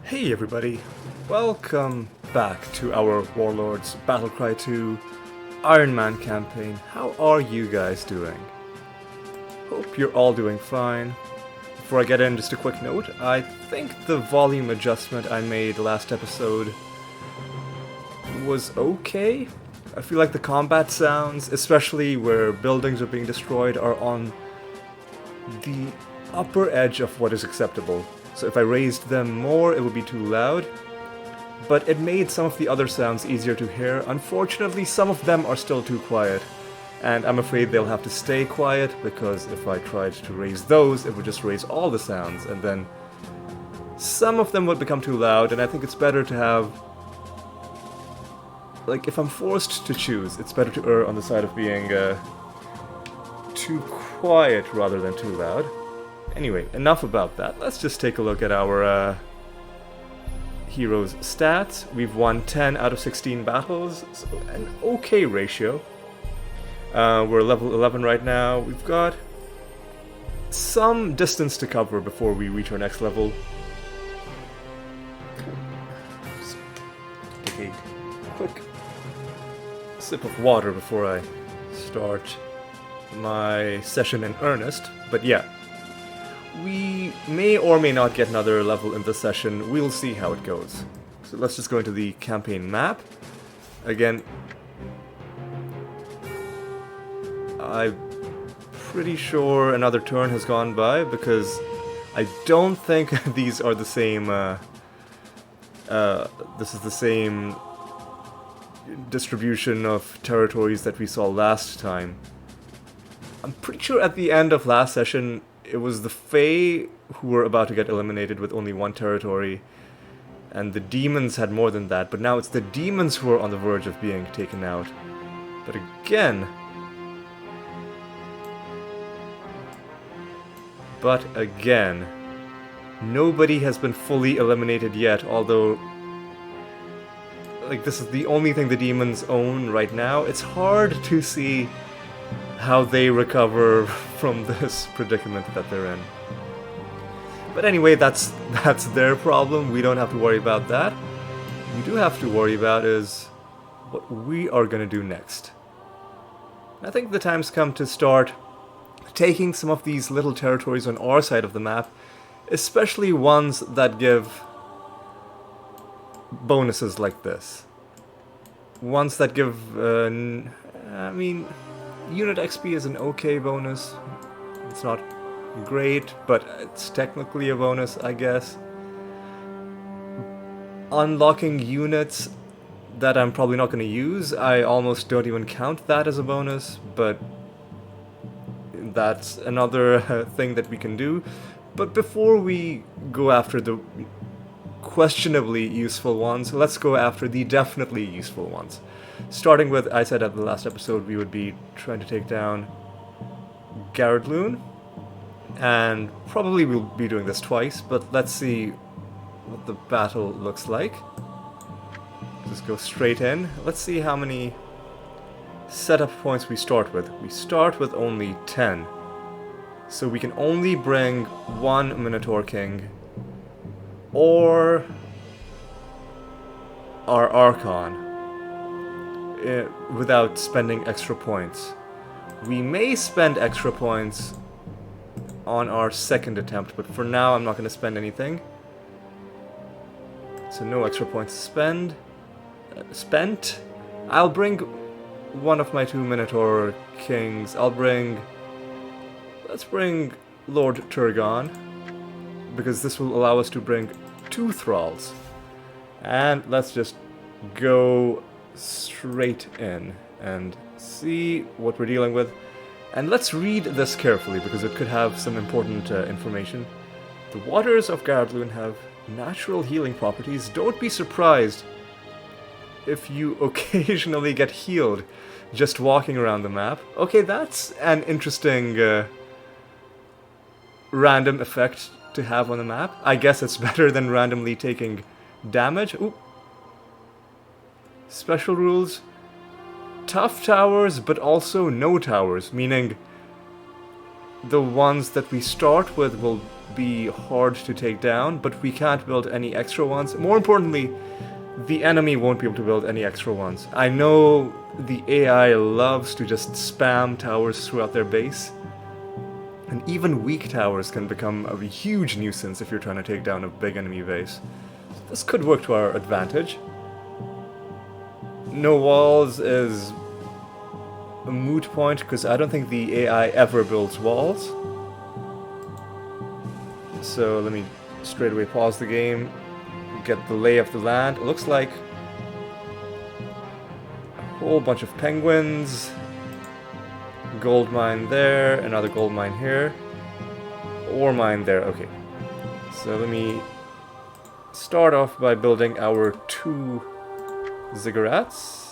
Hey everybody, welcome back to our Warlords Battlecry 2 Ironman campaign. How are you guys doing? Hope you're all doing fine. Before I get in, just a quick note. I think the volume adjustment I made last episode was okay. I feel like the combat sounds, especially where buildings are being destroyed, are on the upper edge of what is acceptable. So if I raised them more, it would be too loud. But it made some of the other sounds easier to hear. Unfortunately, some of them are still too quiet. And I'm afraid they'll have to stay quiet, because if I tried to raise those, it would just raise all the sounds, and then some of them would become too loud, and I think it's better to have... Like, if I'm forced to choose, it's better to err on the side of being too quiet rather than too loud. Anyway, enough about that. Let's just take a look at our heroes' stats. We've won 10 out of 16 battles, so an okay ratio. We're level 11 right now. We've got some distance to cover before we reach our next level. Just take a quick sip of water before I start my session in earnest. But yeah. We may or may not get another level in this session. We'll see how it goes. So let's just go into the campaign map. Again, I'm pretty sure another turn has gone by, because I don't think these are the same, this is the same distribution of territories that we saw last time. I'm pretty sure at the end of last session, it was the Fae who were about to get eliminated with only one territory, and the demons had more than that, but now it's the demons who are on the verge of being taken out. But again, nobody has been fully eliminated yet, although, like, this is the only thing the demons own right now. It's hard to see how they recover from this predicament that they're in. But anyway, that's their problem. We don't have to worry about that. What we do have to worry about is what we are going to do next. I think the time's come to start taking some of these little territories on our side of the map, especially ones that give bonuses like this. Ones that give, Unit XP is an okay bonus. It's not great, but it's technically a bonus, I guess. Unlocking units that I'm probably not going to use, I almost don't even count that as a bonus, but that's another thing that we can do. But before we go after the questionably useful ones, let's go after the definitely useful ones. Starting with, I said at the last episode, we would be trying to take down Gharedlun, and probably we'll be doing this twice, but let's see what the battle looks like. Just go straight in. Let's see how many setup points we start with. We start with only 10, so we can only bring one Minotaur King, or our Archon, without spending extra points. We may spend extra points on our second attempt, but for now I'm not going to spend anything. So no extra points spent. I'll bring one of my two Minotaur Kings. Let's bring Lord Turgon, because this will allow us to bring two Thralls. And let's just go straight in and see what we're dealing with. And let's read this carefully, because it could have some important information. The waters of Gharedlun have natural healing properties. Don't be surprised if you occasionally get healed just walking around the map. Okay, that's an interesting random effect to have on the map. I guess it's better than randomly taking damage. Ooh. Special rules. Tough towers, but also no towers, meaning the ones that we start with will be hard to take down, but we can't build any extra ones. More importantly, the enemy won't be able to build any extra ones. I know the AI loves to just spam towers throughout their base, and even weak towers can become a huge nuisance if you're trying to take down a big enemy base. So this could work to our advantage. No walls is a moot point, because I don't think the AI ever builds walls. So let me straight away pause the game, get the lay of the land. It looks like a whole bunch of penguins, gold mine there, another gold mine here, ore mine there. Okay, so let me start off by building our 2 ziggurats.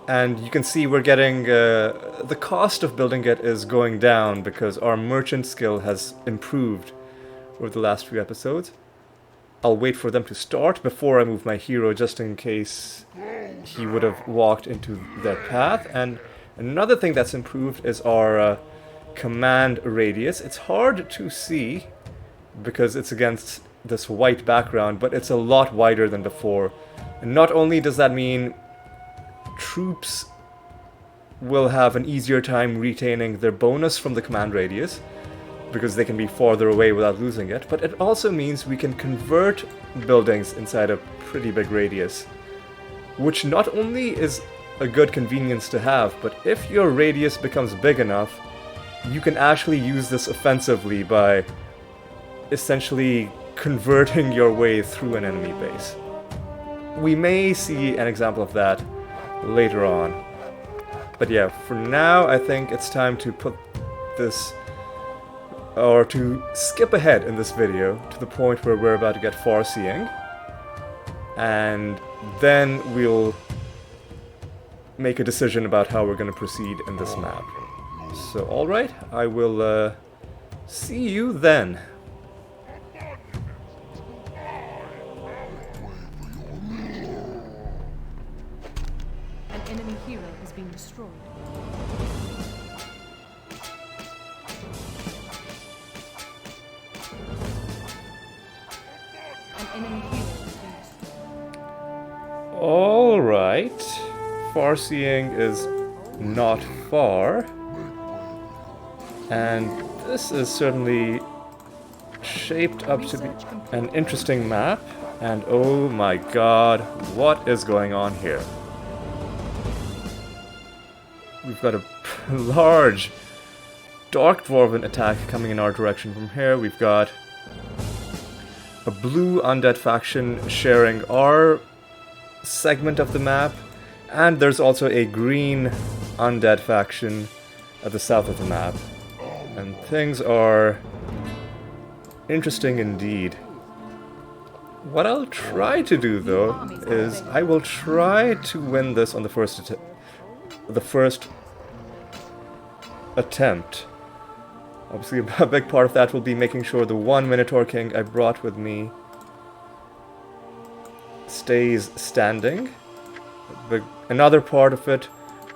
And you can see we're getting, the cost of building it is going down because our merchant skill has improved over the last few episodes. I'll wait for them to start before I move my hero, just in case he would have walked into that path. And another thing that's improved is our command radius. It's hard to see because it's against this white background, but it's a lot wider than before. And not only does that mean troops will have an easier time retaining their bonus from the command radius, because they can be farther away without losing it, but it also means we can convert buildings inside a pretty big radius, which not only is a good convenience to have, but if your radius becomes big enough, you can actually use this offensively by essentially converting your way through an enemy base. We may see an example of that later on. But yeah, for now I think it's time to put this, or to skip ahead in this video to the point where we're about to get far-seeing, and then we'll make a decision about how we're going to proceed in this map. So alright, I will see you then. Enemy hero has been destroyed. An enemy hero has been destroyed. Alright. Far-seeing is not far. And this is certainly shaped up to be an interesting map. And oh my god, what is going on here? We've got a large Dark Dwarven attack coming in our direction from here. We've got a blue undead faction sharing our segment of the map, and there's also a green undead faction at the south of the map. And things are interesting indeed. What I'll try to do, though, is I will try to win this on the first attempt. Obviously, a big part of that will be making sure the one Minotaur King I brought with me stays standing. But another part of it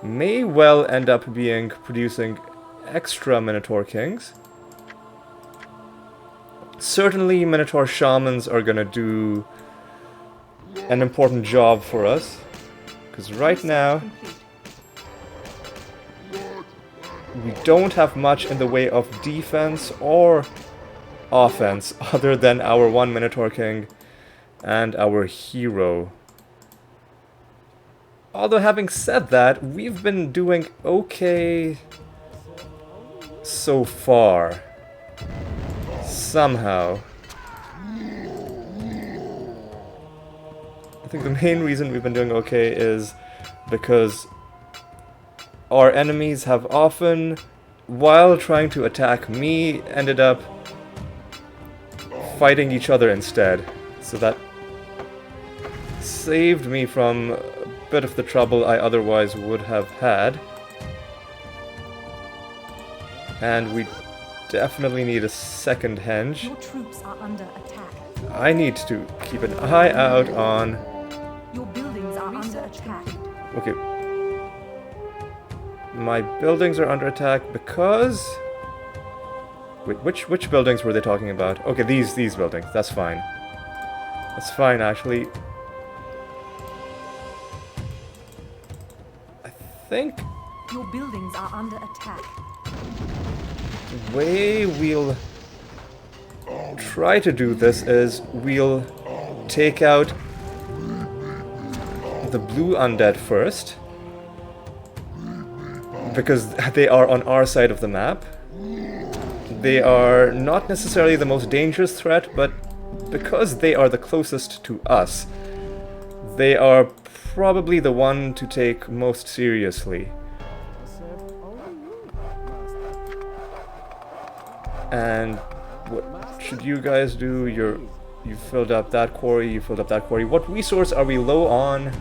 may well end up being producing extra Minotaur Kings. Certainly, Minotaur Shamans are gonna do an important job for us, because right now we don't have much in the way of defense or offense other than our one Minotaur King and our hero. Although having said that, we've been doing okay so far. Somehow. I think the main reason we've been doing okay is because our enemies have often, while trying to attack me, ended up fighting each other instead. So that saved me from a bit of the trouble I otherwise would have had. And we definitely need a second henge. Your troops are under attack. I need to keep an eye out on... Your buildings are under attack. Okay. My buildings are under attack because Wait, which buildings were they talking about? Okay, these buildings. That's fine. That's fine, actually. I think Your buildings are under attack. the way we'll try to do this is we'll take out the blue undead first, because they are on our side of the map. They are not necessarily the most dangerous threat, but because they are the closest to us, they are probably the one to take most seriously. And what should you guys do? You filled up that quarry, you filled up that quarry. What resource are we low on?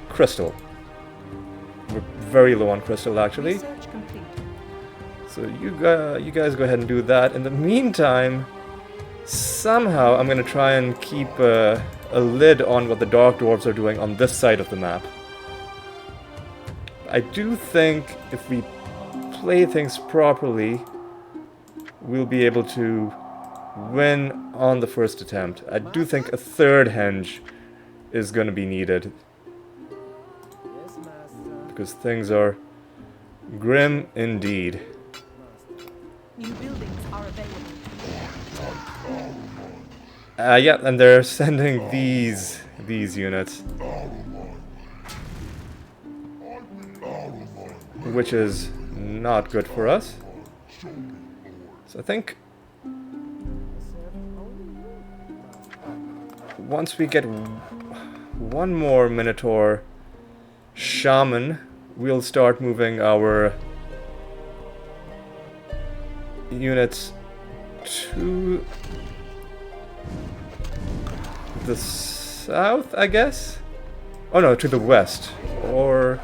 Crystal. We're very low on crystal, actually. Research complete. So you guys go ahead and do that. In the meantime, somehow I'm gonna try and keep a lid on what the Dark Dwarves are doing on this side of the map. I do think if we play things properly, we'll be able to win on the first attempt. I do think a third henge is gonna be needed, because things are grim indeed. New buildings are available. Yeah, and they're sending these units, which is not good for us. So I think once we get one more Minotaur Shaman, we'll start moving our units to the south, I guess? Oh no, to the west. Or...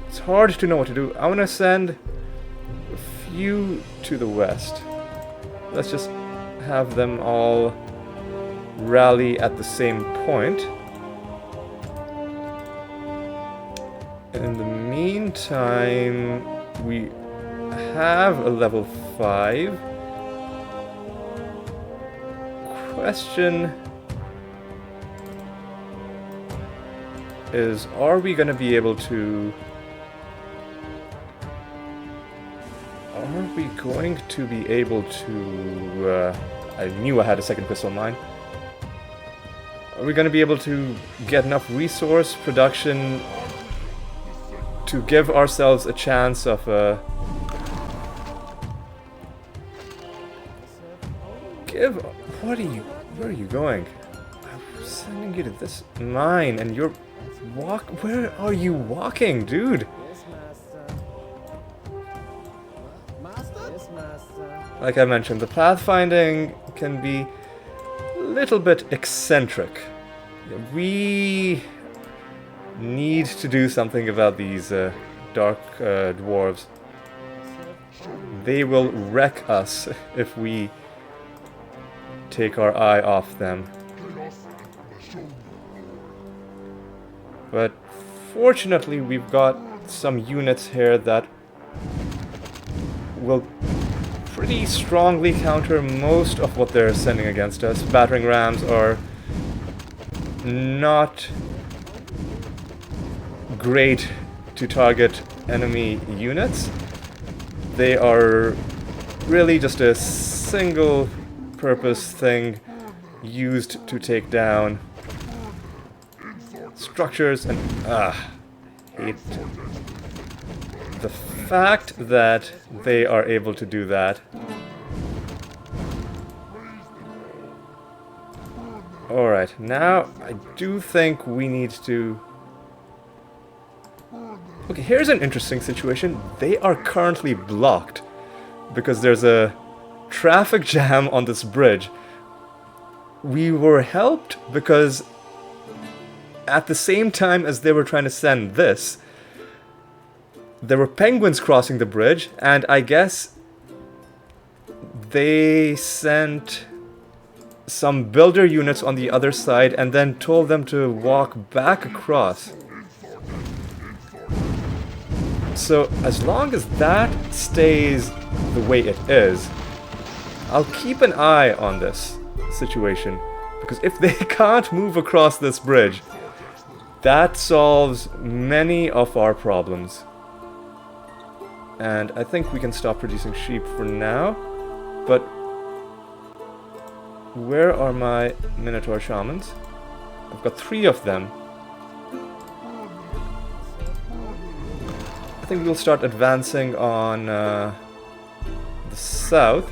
It's hard to know what to do. I want to send a few to the west. Let's just have them all rally at the same point. In the meantime, we have a level 5. Question is, are we going to be able to... Are we going to be able to... I knew I had a second crystal mine. Are we going to be able to get enough resource production to give ourselves a chance of What are you... Where are you going? I'm sending you to this mine and you're... Where are you walking, dude? Like I mentioned, the pathfinding can be a little bit eccentric. We need to do something about these Dark Dwarves. They will wreck us if we take our eye off them. But fortunately, we've got some units here that will pretty strongly counter most of what they're sending against us. Battering rams are not great to target enemy units. They are really just a single purpose thing used to take down structures and hate the fact that they are able to do that. Alright, now I do think we need to... Okay, here's an interesting situation. They are currently blocked because there's a traffic jam on this bridge. We were helped because at the same time as they were trying to send this, there were penguins crossing the bridge, and I guess they sent some builder units on the other side and then told them to walk back across. So as long as that stays the way it is, I'll keep an eye on this situation. Because if they can't move across this bridge, that solves many of our problems. And I think we can stop producing sheep for now. But where are my Minotaur Shamans? I've got 3 of them. I think we'll start advancing on the south.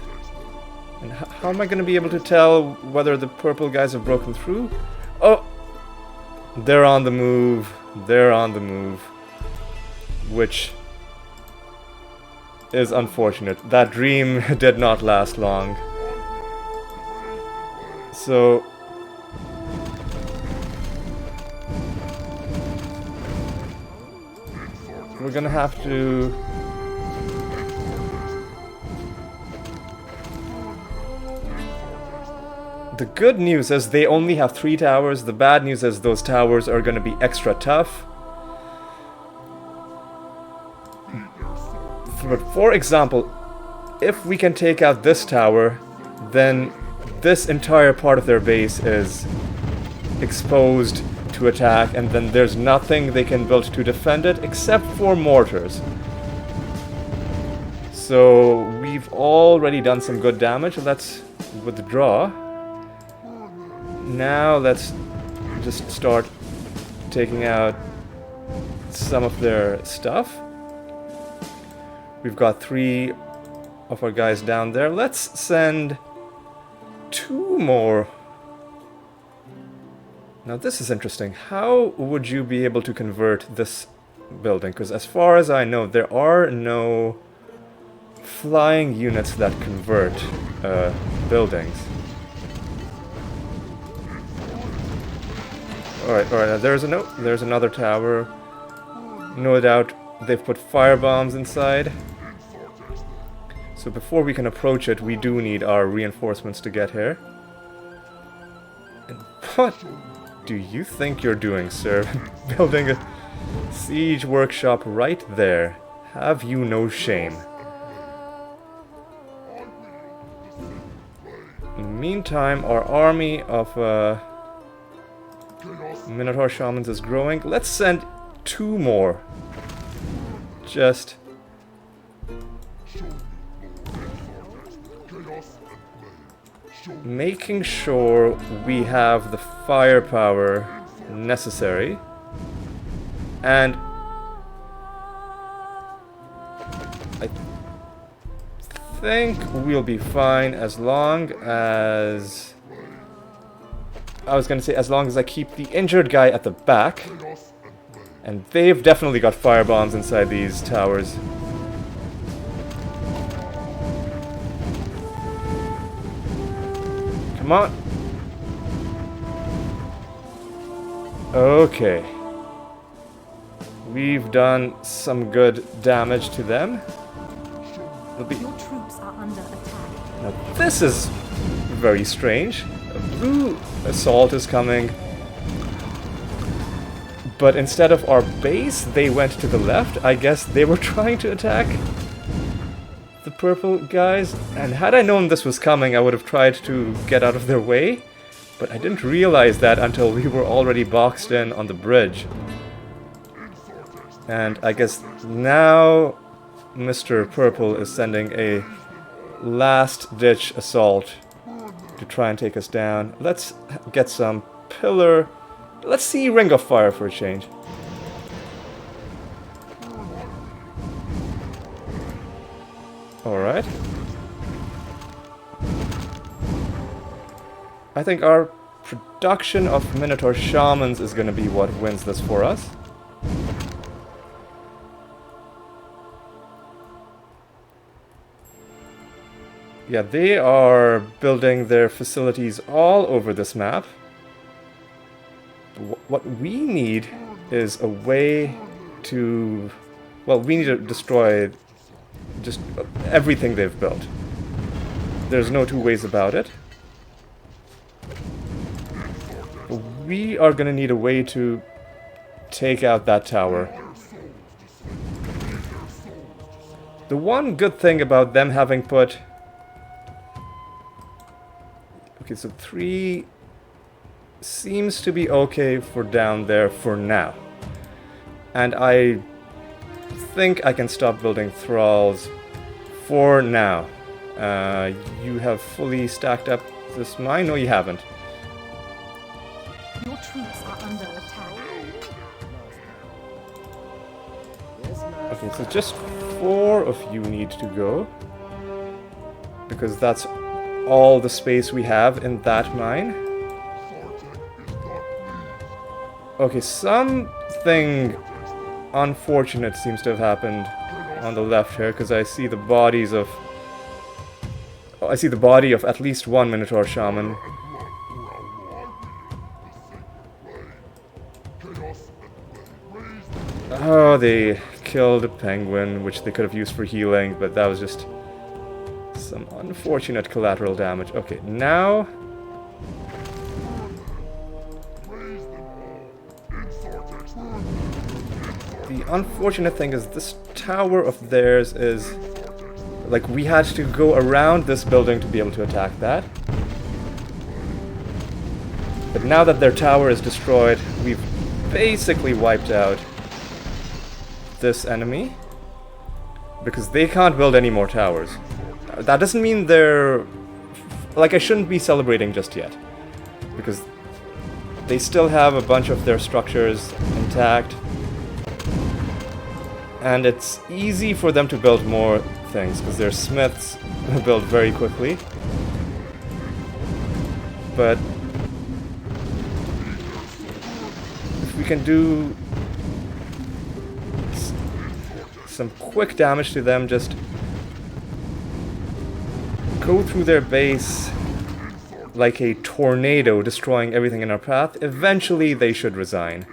And how am I going to be able to tell whether the purple guys have broken through? Oh! They're on the move. They're on the move. Which is unfortunate. That dream did not last long. So we're gonna have to... The good news is they only have 3 towers. The bad news is those towers are gonna be extra tough. But for example, if we can take out this tower, then this entire part of their base is exposed to attack, and then there's nothing they can build to defend it except for mortars. So we've already done some good damage. Let's withdraw. Now let's just start taking out some of their stuff. We've got 3 of our guys down there. Let's send 2 more. Now this is interesting. How would you be able to convert this building? Because as far as I know, there are no flying units that convert buildings. Alright, there's another tower. No doubt they've put fire bombs inside. So before we can approach it, we do need our reinforcements to get here. And what do you think you're doing, sir? Building a siege workshop right there. Have you no shame? In the meantime, our army of Minotaur Shamans is growing. Let's send 2 more. Just... making sure we have the firepower necessary. And I think we'll be fine as long as... I was gonna say as long as I keep the injured guy at the back. And they've definitely got fire bombs inside these towers. Come on. Okay. We've done some good damage to them. Your troops are under attack. Now this is very strange. A blue assault is coming. But instead of our base, they went to the left. I guess they were trying to attack the purple guys. And had I known this was coming, I would have tried to get out of their way. But I didn't realize that until we were already boxed in on the bridge. And I guess now Mr. Purple is sending a last-ditch assault to try and take us down. Let's get some pillar... Let's see Ring of Fire for a change. Alright. I think our production of Minotaur Shamans is going to be what wins this for us. Yeah, they are building their facilities all over this map. What we need is a way to... Well, we need to destroy just everything they've built. There's no two ways about it. We are going to need a way to take out that tower. The one good thing about them having put... Okay, so 3 seems to be okay for down there for now. And I think I can stop building thralls for now. You have fully stacked up this mine? No, you haven't. Your troops are under attack. Okay, so just 4 of you need to go. Because that's all the space we have in that mine. Okay, something unfortunate seems to have happened on the left here, because I see the bodies of... Oh, I see the body of at least one Minotaur Shaman. Oh, they killed a penguin, which they could have used for healing, but that was just some unfortunate collateral damage. Okay, now... The unfortunate thing is this tower of theirs is... Like, we had to go around this building to be able to attack that. But now that their tower is destroyed, we've basically wiped out this enemy. Because they can't build any more towers. That doesn't mean they're... Like, I shouldn't be celebrating just yet. Because they still have a bunch of their structures intact. And it's easy for them to build more things, because their smiths build very quickly. But if we can do some quick damage to them, just go through their base like a tornado, destroying everything in our path, eventually they should resign.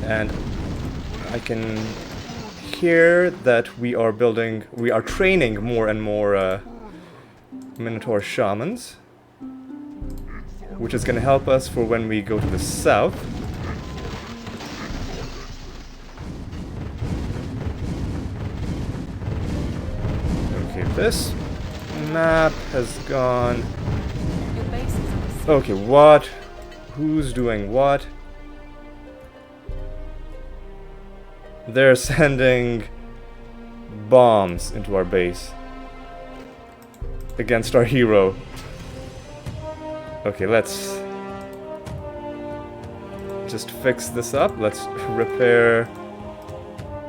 And I can hear that we are training more and more Minotaur Shamans, which is going to help us for when we go to the south. Okay, this map has gone... Your base is under siege. Okay, what? Who's doing what? They're sending bombs into our base against our hero. Okay, let's just fix this up. Let's repair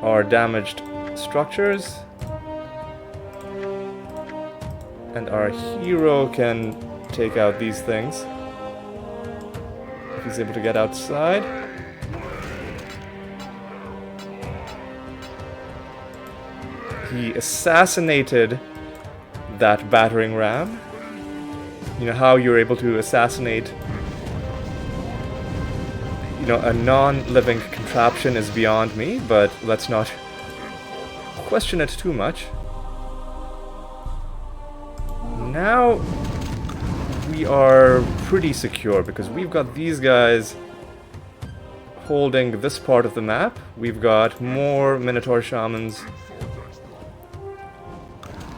our damaged structures. And our hero can take out these things if he's able to get outside. He assassinated that battering ram. You know how you're able to assassinate, you know, a non-living contraption is beyond me, but let's not question it too much. Now we are pretty secure because we've got these guys holding this part of the map. We've got more Minotaur Shamans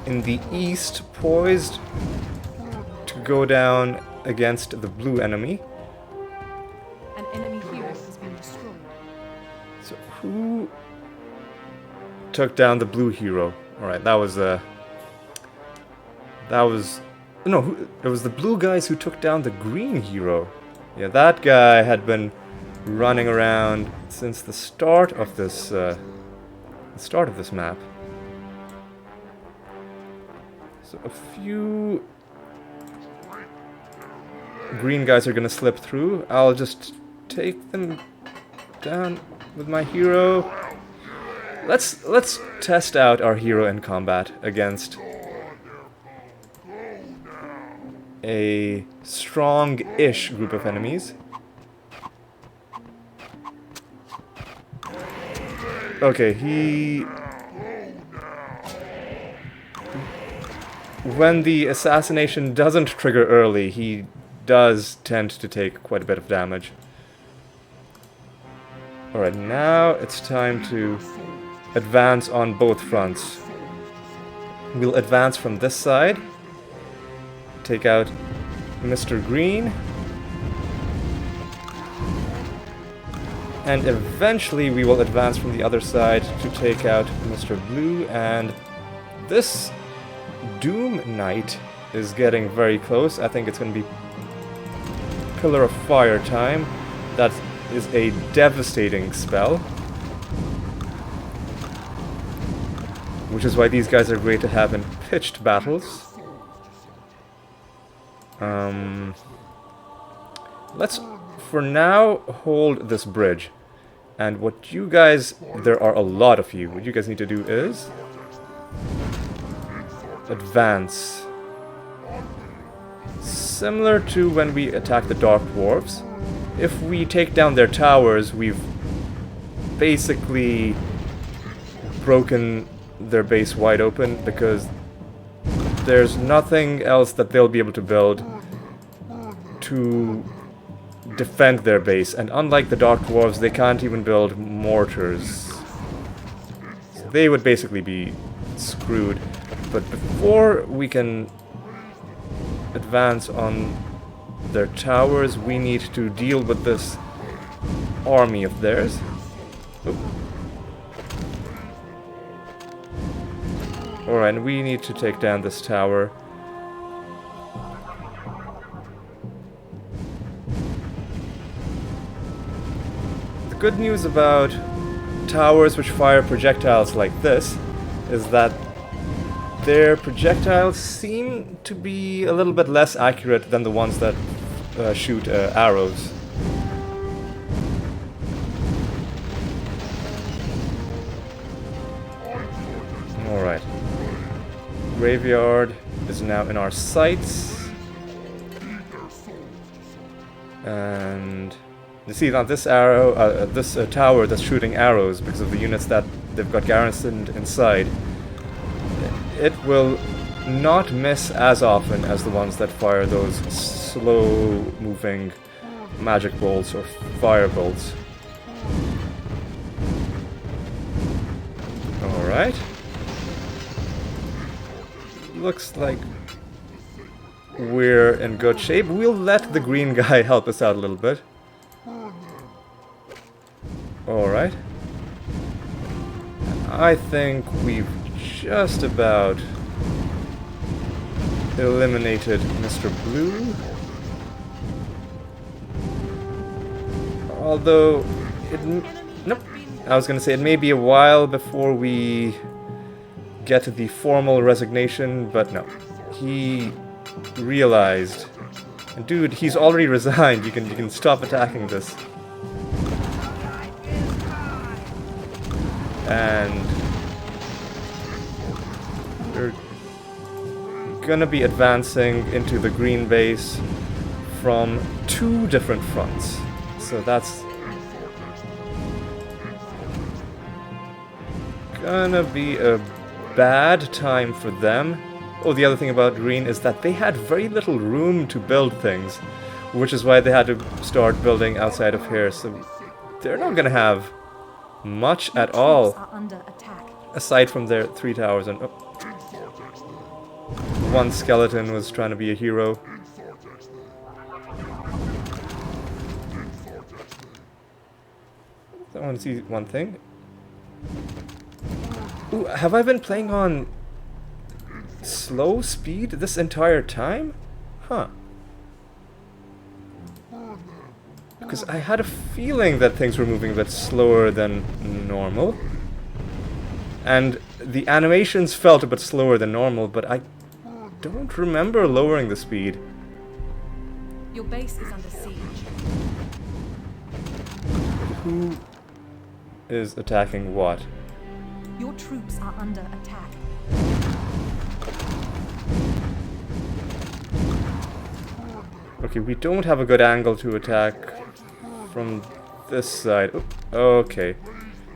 in the east, poised to go down against the blue enemy. An enemy hero has been destroyed. So who took down the blue hero? Alright, that was no, it was the blue guys who took down the green hero. Yeah, that guy had been running around since the start of this map. So a few green guys are gonna slip through. I'll just take them down with my hero. Let's test out our hero in combat against a strong-ish group of enemies. Okay, when the assassination doesn't trigger early, he does tend to take quite a bit of damage. Alright, now it's time to advance on both fronts. We'll advance from this side, take out Mr. Green, and eventually we will advance from the other side to take out Mr. Blue, and this Doom Knight is getting very close. I think it's going to be Pillar of Fire time. That is a devastating spell, which is why these guys are great to have in pitched battles. Let's, for now, hold this bridge. And what you guys, there are a lot of you, what you guys need to do is advance. Similar to when we attack the Dark Dwarves, if we take down their towers, we've basically broken their base wide open, because there's nothing else that they'll be able to build to defend their base, and unlike the Dark Dwarves, they can't even build mortars. So they would basically be screwed. But before we can advance on their towers, we need to deal with this army of theirs. Alright, and we need to take down this tower. The good news about towers which fire projectiles like this is that their projectiles seem to be a little bit less accurate than the ones that shoot arrows. Alright. Graveyard is now in our sights. And you see now this arrow, this tower that's shooting arrows because of the units that they've got garrisoned inside. It will not miss as often as the ones that fire those slow-moving magic bolts or fire bolts. Alright. Looks like we're in good shape. We'll let the green guy help us out a little bit. Alright. I think we've just about eliminated Mr. Blue. Although, nope. I was gonna say it may be a while before we get to the formal resignation, but no. He realized, and dude, he's already resigned. You can stop attacking this. And we're gonna be advancing into the green base from 2 different fronts. So that's gonna be a bad time for them. Oh, the other thing about green is that they had very little room to build things, which is why they had to start building outside of here. So they're not gonna have much at all, aside from their 3 towers. And oh, one skeleton was trying to be a hero. I want to see one thing. Ooh, have I been playing on slow speed this entire time? Huh. Because I had a feeling that things were moving a bit slower than normal. And the animations felt a bit slower than normal, but I don't remember lowering the speed. Your base is under siege. Who is attacking what? Your troops are under attack. Okay, we don't have a good angle to attack from this side. Oh, okay.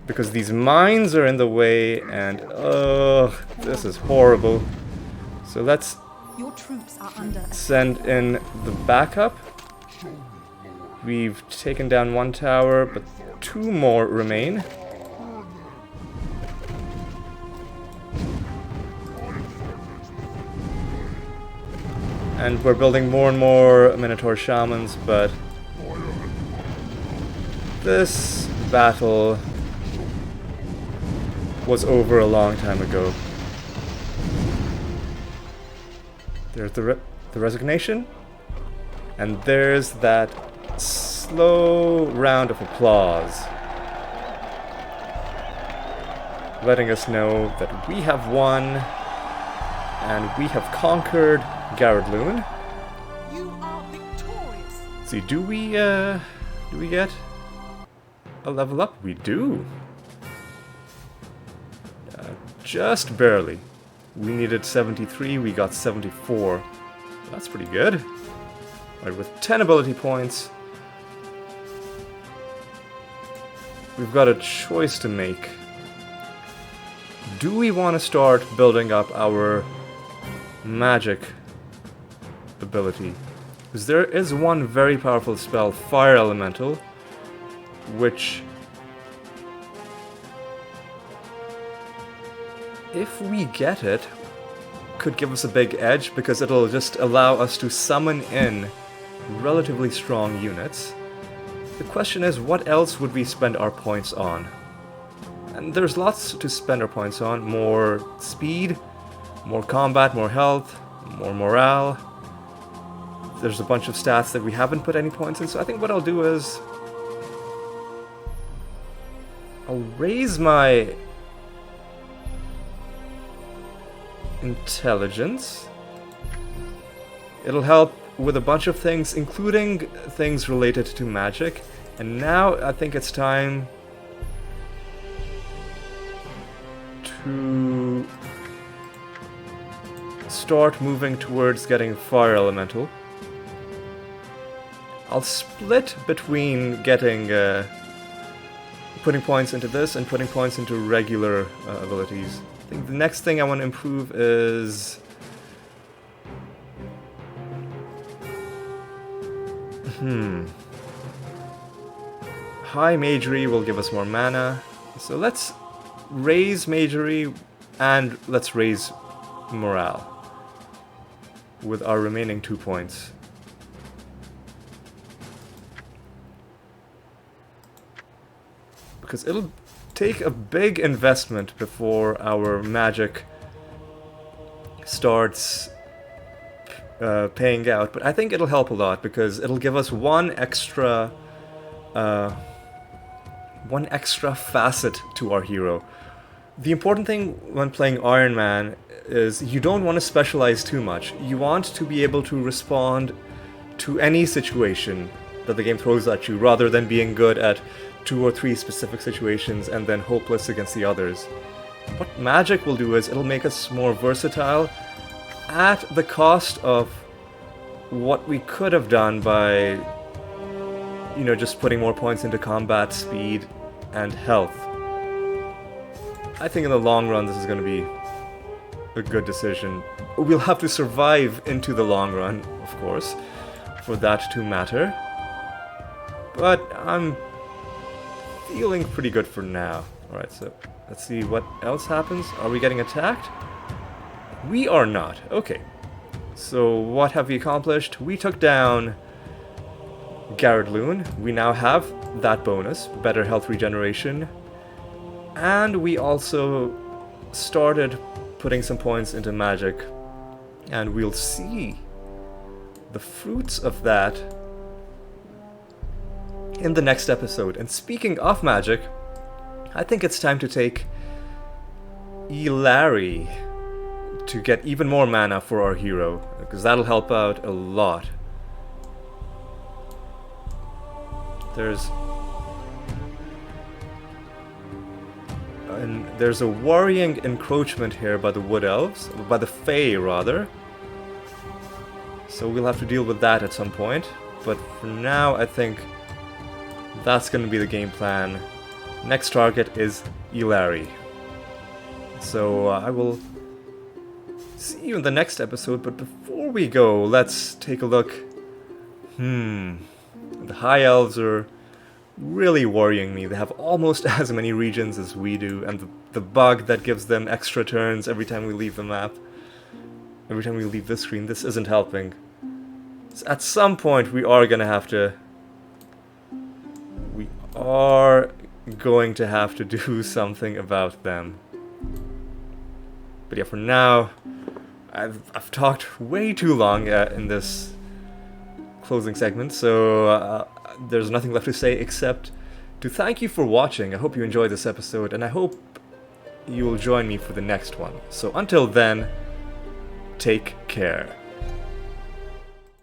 Because these mines are in the way, and this is horrible. So let's Your troops are under send in the backup. We've taken down one tower, but 2 more remain. And we're building more and more Minotaur Shamans, but this battle was over a long time ago. There's the resignation, and there's that slow round of applause, letting us know that we have won, and we have conquered Gharedlun. You are victorious. See, do we get a level up? We do. Just barely. We needed 73, we got 74. That's pretty good. Alright, with 10 ability points, we've got a choice to make. Do we want to start building up our magic ability? Because there is one very powerful spell, Fire Elemental, which, if we get it, could give us a big edge because it'll just allow us to summon in relatively strong units. The question is, what else would we spend our points on? And there's lots to spend our points on. More speed, more combat, more health, more morale. There's a bunch of stats that we haven't put any points in, so I think what I'll do is I'll raise my intelligence. It'll help with a bunch of things, including things related to magic. And now I think it's time to start moving towards getting Fire Elemental. I'll split between getting putting points into this and putting points into regular abilities. I think the next thing I want to improve is High Magery will give us more mana. So let's raise Magery and let's raise Morale with our remaining 2 points. Because it'll take a big investment before our magic starts paying out, but I think it'll help a lot because it'll give us one extra facet to our hero. The important thing when playing Ironman is you don't want to specialize too much. You want to be able to respond to any situation that the game throws at you, rather than being good at 2 or 3 specific situations and then hopeless against the others. What magic will do is it'll make us more versatile at the cost of what we could have done by, you know, just putting more points into combat, speed, and health. I think in the long run this is going to be a good decision. We'll have to survive into the long run, of course, for that to matter. But I'm feeling pretty good for now. Alright, so let's see what else happens. Are we getting attacked? We are not. Okay. So what have we accomplished? We took down Gharedlun. We now have that bonus, better health regeneration. And we also started putting some points into magic. And we'll see the fruits of that in the next episode. And speaking of magic, I think it's time to take Etheria to get even more mana for our hero, because that'll help out a lot. There's a worrying encroachment here by the Wood Elves, by the Fae rather. So we'll have to deal with that at some point. But for now, I think that's going to be the game plan. Next target is Etheria. So I will see you in the next episode, but before we go, let's take a look. The High Elves are really worrying me. They have almost as many regions as we do, and the bug that gives them extra turns every time we leave the map, every time we leave this screen, this isn't helping. So at some point we are going to have to do something about them. But yeah, for now, I've talked way too long in this closing segment, so there's nothing left to say except to thank you for watching. I hope you enjoyed this episode, and I hope you will join me for the next one. So until then, take care.